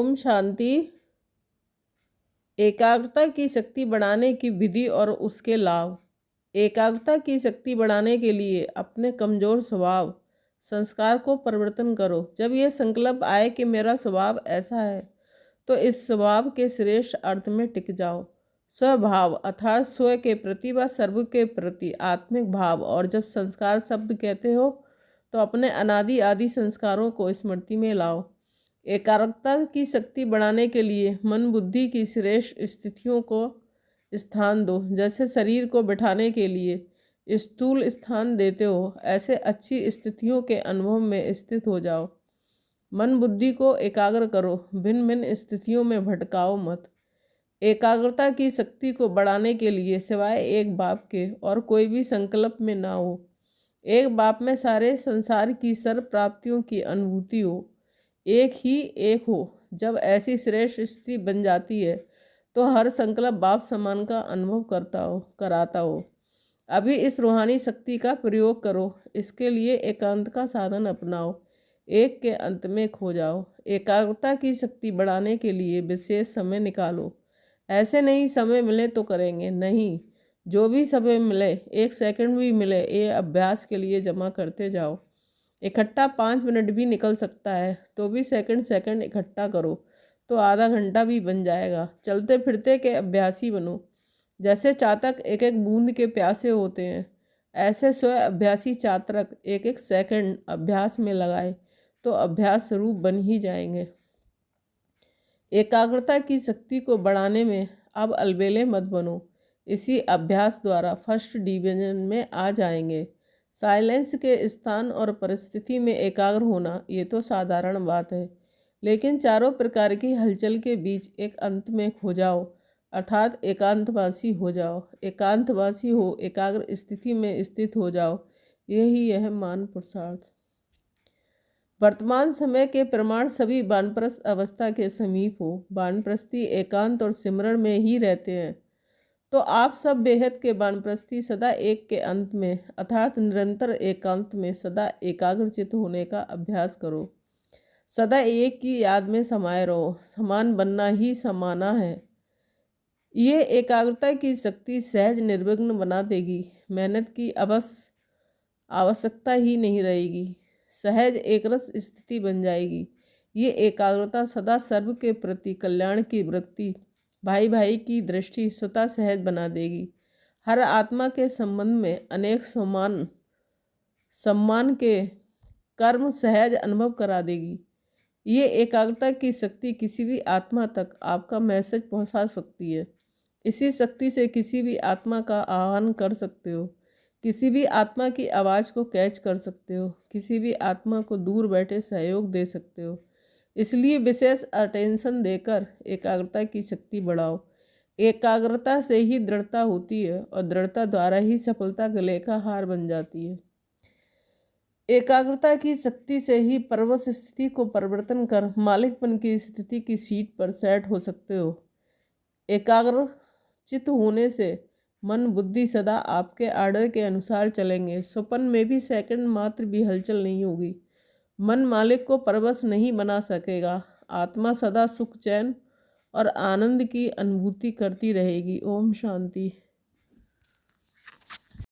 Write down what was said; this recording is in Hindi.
ओम शांति। एकाग्रता की शक्ति बढ़ाने की विधि और उसके लाभ। एकाग्रता की शक्ति बढ़ाने के लिए अपने कमजोर स्वभाव संस्कार को परिवर्तन करो। जब यह संकल्प आए कि मेरा स्वभाव ऐसा है, तो इस स्वभाव के श्रेष्ठ अर्थ में टिक जाओ। स्वभाव अर्थात स्व के प्रति व सर्व के प्रति आत्मिक भाव। और जब संस्कार शब्द कहते हो तो अपने अनादि आदि संस्कारों को स्मृति में लाओ। एकाग्रता की शक्ति बढ़ाने के लिए मन बुद्धि की श्रेष्ठ स्थितियों को स्थान दो। जैसे शरीर को बिठाने के लिए स्थूल स्थान देते हो, ऐसे अच्छी स्थितियों के अनुभव में स्थित हो जाओ। मन बुद्धि को एकाग्र करो, भिन्न भिन्न स्थितियों में भटकाओ मत। एकाग्रता की शक्ति को बढ़ाने के लिए सिवाय एक बाप के और कोई भी संकल्प में ना हो। एक बाप में सारे संसार की सर्व प्राप्तियों की अनुभूति हो, एक ही एक हो। जब ऐसी श्रेष्ठ स्थिति बन जाती है तो हर संकल्प बाप समान का अनुभव कराता हो। अभी इस रूहानी शक्ति का प्रयोग करो। इसके लिए एकांत का साधन अपनाओ, एक के अंत में खो जाओ। एकाग्रता की शक्ति बढ़ाने के लिए विशेष समय निकालो। ऐसे नहीं समय मिले तो करेंगे, नहीं, जो भी समय मिले, 1 सेकंड भी मिले, ये अभ्यास के लिए जमा करते जाओ। इकट्ठा 5 मिनट भी निकल सकता है तो भी सेकंड सेकंड इकट्ठा करो तो आधा घंटा भी बन जाएगा। चलते फिरते के अभ्यासी बनो। जैसे चातक एक एक बूंद के प्यासे होते हैं, ऐसे स्व अभ्यासी चातक एक एक सेकंड अभ्यास में लगाए तो अभ्यास स्वरूप बन ही जाएंगे। एकाग्रता की शक्ति को बढ़ाने में अब अलबेले मत बनो। इसी अभ्यास द्वारा फर्स्ट डिवीजन में आ जाएंगे। साइलेंस के स्थान और परिस्थिति में एकाग्र होना ये तो साधारण बात है, लेकिन चारों प्रकार की हलचल के बीच एक अंत में खो जाओ, अर्थात एकांतवासी हो जाओ। एकांतवासी हो, एकाग्र स्थिति में स्थित हो जाओ, यही यह मान पुरुषार्थ। वर्तमान समय के प्रमाण सभी वानप्रस्थ अवस्था के समीप हो। वानप्रस्थी एकांत और सिमरण में ही रहते हैं, तो आप सब बेहद के वानप्रस्थी सदा एक के अंत में अर्थात निरंतर एकांत में सदा एकाग्रचित होने का अभ्यास करो। सदा एक की याद में समाये रहो। समान बनना ही समाना है। ये एकाग्रता की शक्ति सहज निर्विघ्न बना देगी। मेहनत की आवश्यकता ही नहीं रहेगी। सहज एकरस स्थिति बन जाएगी। ये एकाग्रता सदा सर्व के प्रति कल्याण की वृत्ति, भाई भाई की दृष्टि स्वतः सहज बना देगी। हर आत्मा के संबंध में अनेक सम्मान के कर्म सहज अनुभव करा देगी। ये एकाग्रता की शक्ति किसी भी आत्मा तक आपका मैसेज पहुंचा सकती है। इसी शक्ति से किसी भी आत्मा का आह्वान कर सकते हो, किसी भी आत्मा की आवाज़ को कैच कर सकते हो, किसी भी आत्मा को दूर बैठे सहयोग दे सकते हो। इसलिए विशेष अटेंशन देकर एकाग्रता की शक्ति बढ़ाओ। एकाग्रता से ही दृढ़ता होती है और दृढ़ता द्वारा ही सफलता गले का हार बन जाती है। एकाग्रता की शक्ति से ही परवश स्थिति को परिवर्तन कर मालिकपन की स्थिति की सीट पर सेट हो सकते हो। एकाग्र चित्त होने से मन बुद्धि सदा आपके आर्डर के अनुसार चलेंगे। स्वप्न में भी सेकंड मात्र भी हलचल नहीं होगी। मन मालिक को परवश नहीं बना सकेगा। आत्मा सदा सुख, चैन और आनंद की अनुभूति करती रहेगी। ओम शांति।